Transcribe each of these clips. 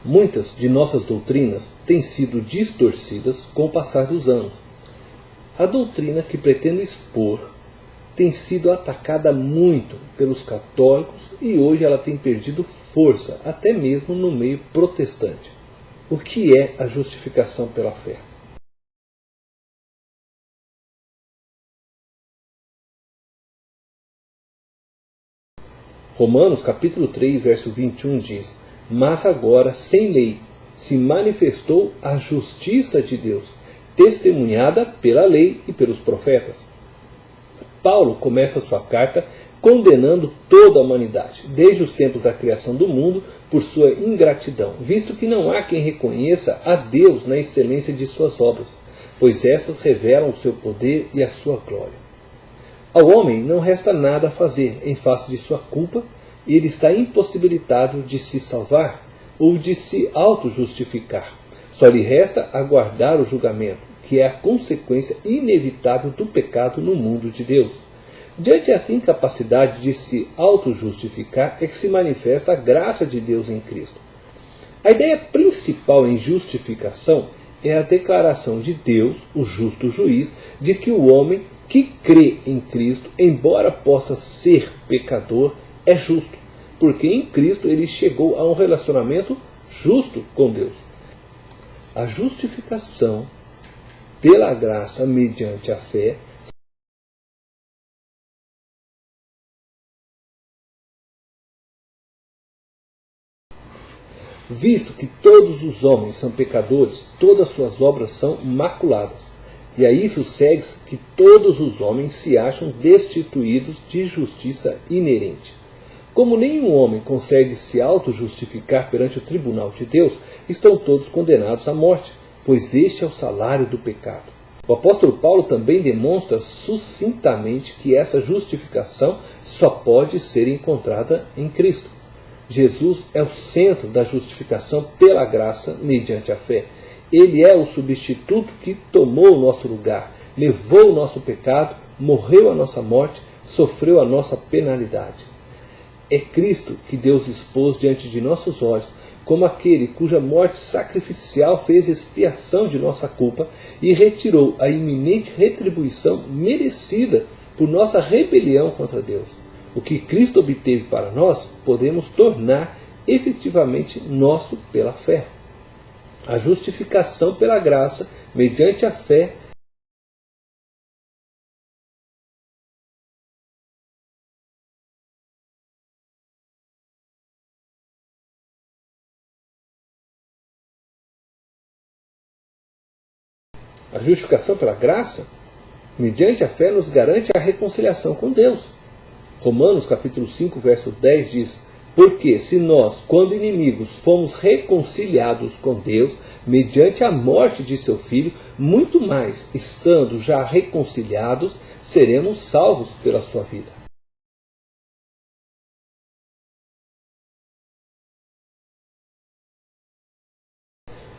Muitas de nossas doutrinas têm sido distorcidas com o passar dos anos. A doutrina que pretendo expor tem sido atacada muito pelos católicos e hoje ela tem perdido força, até mesmo no meio protestante. O que é a justificação pela fé? Romanos capítulo 3, verso 21 diz: Mas agora, sem lei, se manifestou a justiça de Deus, testemunhada pela lei e pelos profetas. Paulo começa sua carta condenando toda a humanidade, desde os tempos da criação do mundo, por sua ingratidão, visto que não há quem reconheça a Deus na excelência de suas obras, pois essas revelam o seu poder e a sua glória. Ao homem não resta nada a fazer em face de sua culpa, e ele está impossibilitado de se salvar ou de se auto-justificar. Só lhe resta aguardar o julgamento, que é a consequência inevitável do pecado no mundo de Deus. Diante dessa incapacidade de se auto-justificar é que se manifesta a graça de Deus em Cristo. A ideia principal em justificação é a declaração de Deus, o justo juiz, de que o homem que crê em Cristo, embora possa ser pecador, é justo, porque em Cristo ele chegou a um relacionamento justo com Deus. A justificação pela graça mediante a fé visto que todos os homens são pecadores, todas suas obras são maculadas. E a isso segue-se que todos os homens se acham destituídos de justiça inerente. Como nenhum homem consegue se auto-justificar perante o tribunal de Deus, estão todos condenados à morte, pois este é o salário do pecado. O apóstolo Paulo também demonstra sucintamente que essa justificação só pode ser encontrada em Cristo. Jesus é o centro da justificação pela graça mediante a fé. Ele é o substituto que tomou o nosso lugar, levou o nosso pecado, morreu a nossa morte, sofreu a nossa penalidade. É Cristo que Deus expôs diante de nossos olhos como aquele cuja morte sacrificial fez expiação de nossa culpa e retirou a iminente retribuição merecida por nossa rebelião contra Deus. O que Cristo obteve para nós, podemos tornar efetivamente nosso pela fé. A justificação pela graça, mediante a fé, mediante a fé, nos garante a reconciliação com Deus. Romanos capítulo 5, verso 10 diz: Porque se nós, quando inimigos, fomos reconciliados com Deus, mediante a morte de seu Filho, muito mais, estando já reconciliados, seremos salvos pela sua vida.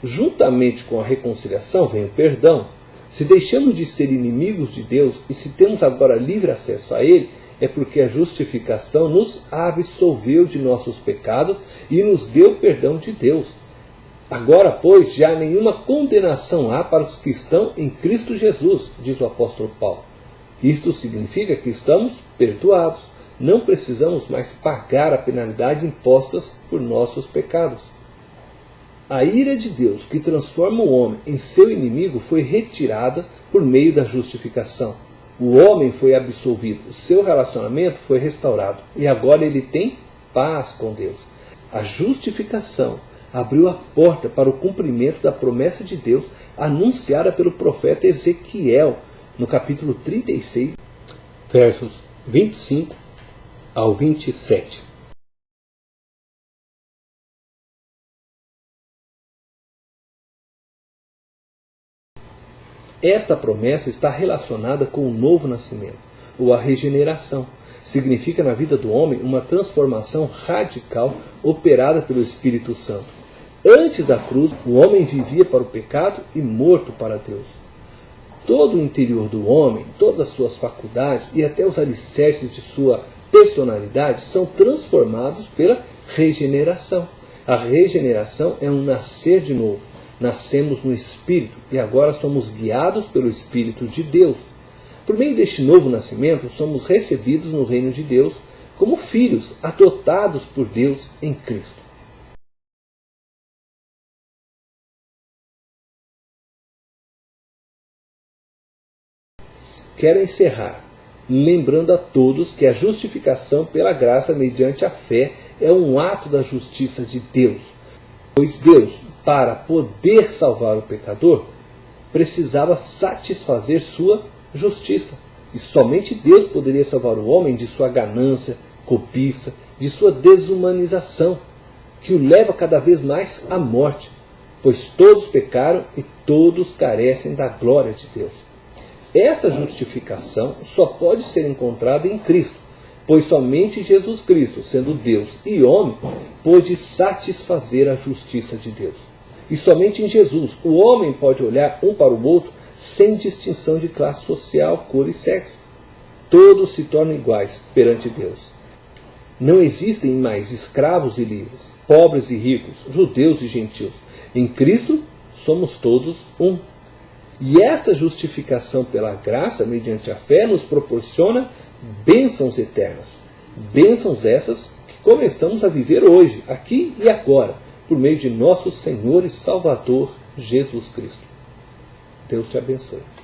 Juntamente com a reconciliação vem o perdão. Se deixamos de ser inimigos de Deus e se temos agora livre acesso a Ele, é porque a justificação nos absolveu de nossos pecados e nos deu perdão de Deus. Agora, pois, já nenhuma condenação há para os que estão em Cristo Jesus, diz o apóstolo Paulo. Isto significa que estamos perdoados. Não precisamos mais pagar a penalidade imposta por nossos pecados. A ira de Deus, que transforma o homem em seu inimigo, foi retirada por meio da justificação. O homem foi absolvido, seu relacionamento foi restaurado e agora ele tem paz com Deus. A justificação abriu a porta para o cumprimento da promessa de Deus anunciada pelo profeta Ezequiel no capítulo 36, versos 25 ao 27. Esta promessa está relacionada com o novo nascimento, ou a regeneração. Significa na vida do homem uma transformação radical operada pelo Espírito Santo. Antes da cruz, o homem vivia para o pecado e morto para Deus. Todo o interior do homem, todas as suas faculdades e até os alicerces de sua personalidade são transformados pela regeneração. A regeneração é um nascer de novo. Nascemos no Espírito e agora somos guiados pelo Espírito de Deus. Por meio deste novo nascimento, somos recebidos no reino de Deus como filhos adotados por Deus em Cristo. Quero encerrar lembrando a todos que a justificação pela graça mediante a fé é um ato da justiça de Deus. Pois Deus, para poder salvar o pecador, precisava satisfazer sua justiça. E somente Deus poderia salvar o homem de sua ganância, cobiça, de sua desumanização, que o leva cada vez mais à morte. Pois todos pecaram e todos carecem da glória de Deus. Esta justificação só pode ser encontrada em Cristo, pois somente Jesus Cristo, sendo Deus e homem, pôde satisfazer a justiça de Deus. E somente em Jesus o homem pode olhar um para o outro sem distinção de classe social, cor e sexo. Todos se tornam iguais perante Deus. Não existem mais escravos e livres, pobres e ricos, judeus e gentios. Em Cristo somos todos um. E esta justificação pela graça, mediante a fé, nos proporciona bênçãos eternas. Bênçãos essas que começamos a viver hoje, aqui e agora, por meio de nosso Senhor e Salvador Jesus Cristo. Deus te abençoe.